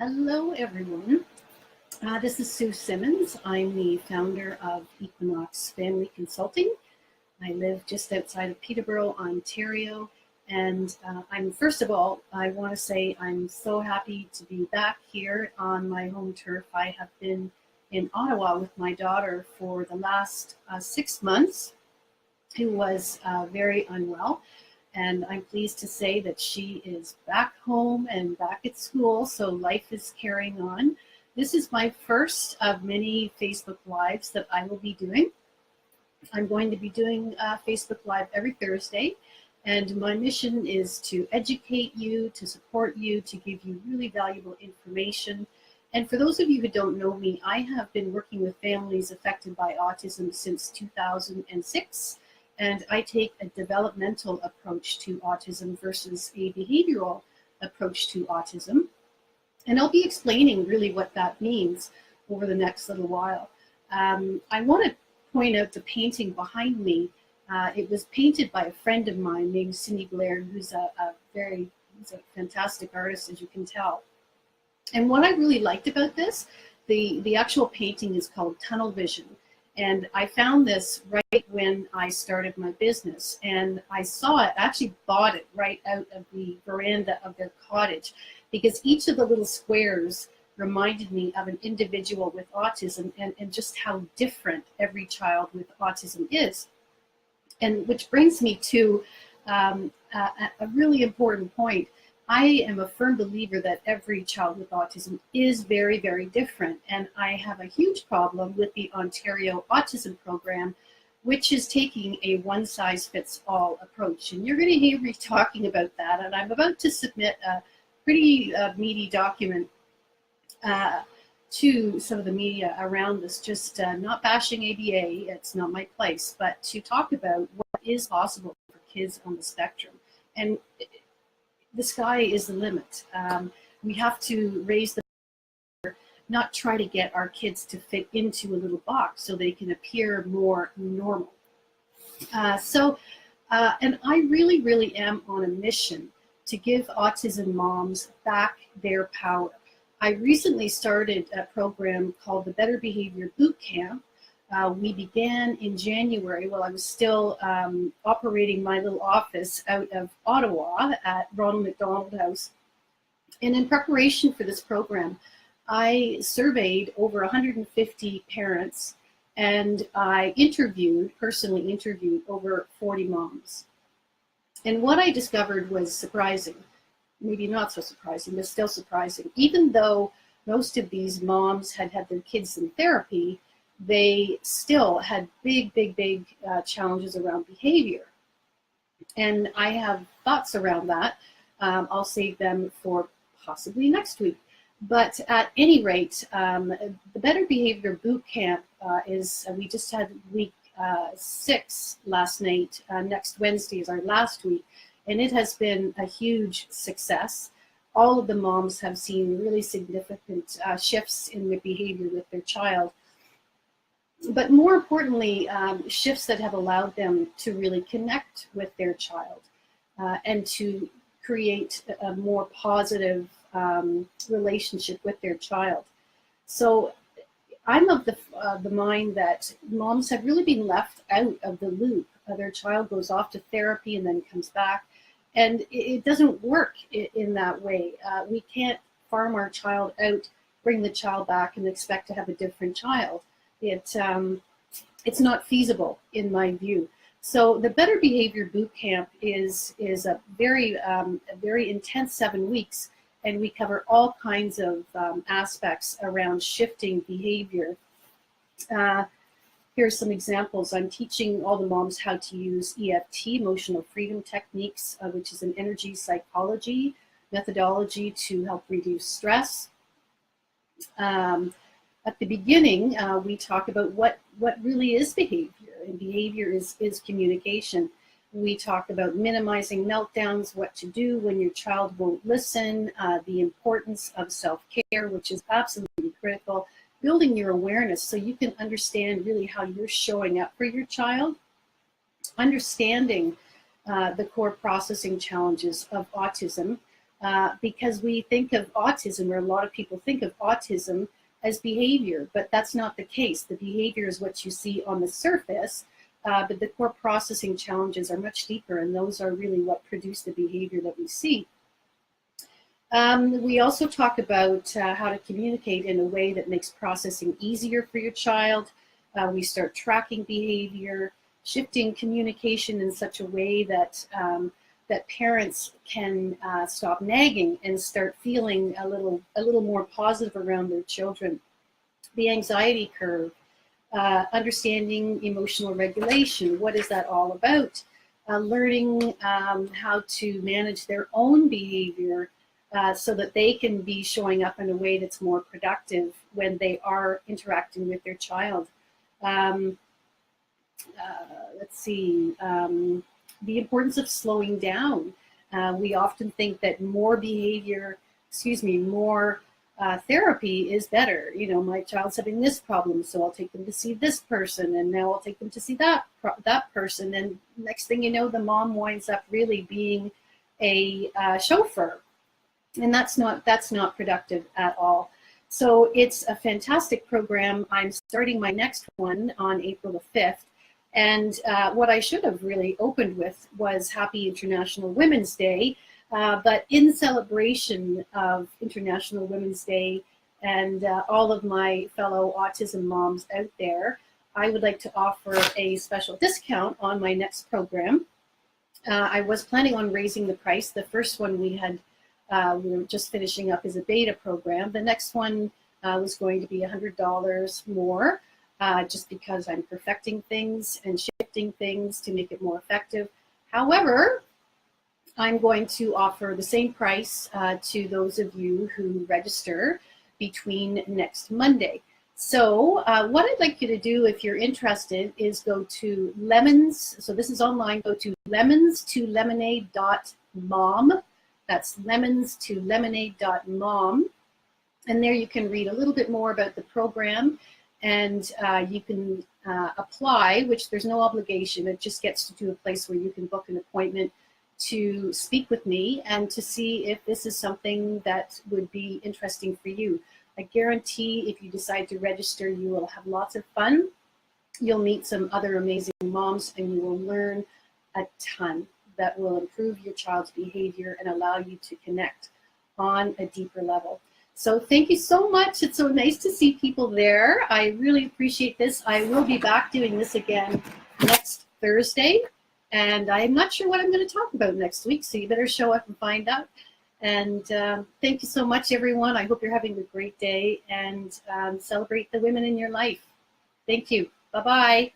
Hello, everyone. This is Sue Simmons. I'm the founder of Equinox Family Consulting. I live just outside of Peterborough, Ontario. And first of all, I want to say I'm so happy to be back here on my home turf. I have been in Ottawa with my daughter for the last 6 months, who was very unwell. And I'm pleased to say that she is back home and back at school, so life is carrying on. This is my first of many Facebook Lives that I will be doing. I'm going to be doing Facebook Live every Thursday, and my mission is to educate you, to support you, to give you really valuable information. And for those of you who don't know me, I have been working with families affected by autism since 2006. And I take a developmental approach to autism versus a behavioral approach to autism. And I'll be explaining really what that means over the next little while. I want to point out the painting behind me. It was painted by a friend of mine named Cindy Blair, who's a fantastic artist, as you can tell. And what I really liked about this, the actual painting is called Tunnel Vision. And I found this right when I started my business, and I saw it, actually bought it right out of the veranda of their cottage, because each of the little squares reminded me of an individual with autism, and just how different every child with autism is. And which brings me to a really important point. I am a firm believer that every child with autism is very, very different. And I have a huge problem with the Ontario Autism Program, which is taking a one-size-fits-all approach. And you're going to hear me talking about that. And I'm about to submit a pretty meaty document to some of the media around this, just not bashing ABA, it's not my place, but to talk about what is possible for kids on the spectrum. And the sky is the limit. We have to raise the bar, not try to get our kids to fit into a little box so they can appear more normal. And I really, really am on a mission to give autism moms back their power. I recently started a program called the Better Behaviour Bootcamp. We began in January while I was still operating my little office out of Ottawa at Ronald McDonald House. And in preparation for this program, I surveyed over 150 parents, and I personally interviewed over 40 moms. And what I discovered was surprising, maybe not so surprising, but still surprising. Even though most of these moms had had their kids in therapy, they still had big challenges around behavior. And I have thoughts around that. I'll save them for possibly next week. But at any rate, the Better Behavior Bootcamp we just had week 6 last night. Next Wednesday is our last week. And it has been a huge success. All of the moms have seen really significant shifts in their behavior with their child. But more importantly, shifts that have allowed them to really connect with their child and to create a more positive relationship with their child. So I'm of the mind that moms have really been left out of the loop. Their child goes off to therapy and then comes back, and it doesn't work in that way. We can't farm our child out, bring the child back, and expect to have a different child. It's not feasible in my view. So the Better Behavior Bootcamp is a very intense 7 weeks, and we cover all kinds of aspects around shifting behavior. Here's some examples. I'm teaching all the moms how to use EFT, emotional freedom techniques, which is an energy psychology methodology to help reduce stress. At the beginning, we talk about what really is behavior, and behavior is communication. We talk about minimizing meltdowns, what to do when your child won't listen, the importance of self-care, which is absolutely critical, building your awareness so you can understand really how you're showing up for your child, understanding the core processing challenges of autism, because we think of autism, or a lot of people think of autism as behavior, but that's not the case. The behavior is what you see on the surface, but the core processing challenges are much deeper, and those are really what produce the behavior that we see. We also talk about how to communicate in a way that makes processing easier for your child. We start tracking behavior, shifting communication in such a way that that parents can stop nagging and start feeling a little more positive around their children. The anxiety curve, understanding emotional regulation. What is that all about? Learning how to manage their own behavior so that they can be showing up in a way that's more productive when they are interacting with their child. Let's see, the importance of slowing down. We often think that more therapy is better. You know, my child's having this problem, so I'll take them to see this person, and now I'll take them to see that person. And next thing you know, the mom winds up really being a chauffeur, and that's not productive at all. So it's a fantastic program. I'm starting my next one on April the 5th. And what I should have really opened with was Happy International Women's Day. But in celebration of International Women's Day and all of my fellow autism moms out there, I would like to offer a special discount on my next program. I was planning on raising the price. The first one we were just finishing up as a beta program. The next one was going to be $100 more, just because I'm perfecting things and shifting things to make it more effective. However, I'm going to offer the same price to those of you who register between next Monday. So what I'd like you to do, if you're interested, is go to Lemons. So this is online. Go to lemons2lemonade.mom. That's lemons2lemonade.mom. And there you can read a little bit more about the program, and you can apply, which there's no obligation. It just gets you to a place where you can book an appointment to speak with me and to see if this is something that would be interesting for you. I guarantee if you decide to register, you will have lots of fun. You'll meet some other amazing moms, and you will learn a ton that will improve your child's behavior and allow you to connect on a deeper level. So thank you so much. It's so nice to see people there. I really appreciate this. I will be back doing this again next Thursday, and I'm not sure what I'm going to talk about next week, so you better show up and find out. And thank you so much, everyone. I hope you're having a great day, and celebrate the women in your life. Thank you. Bye-bye.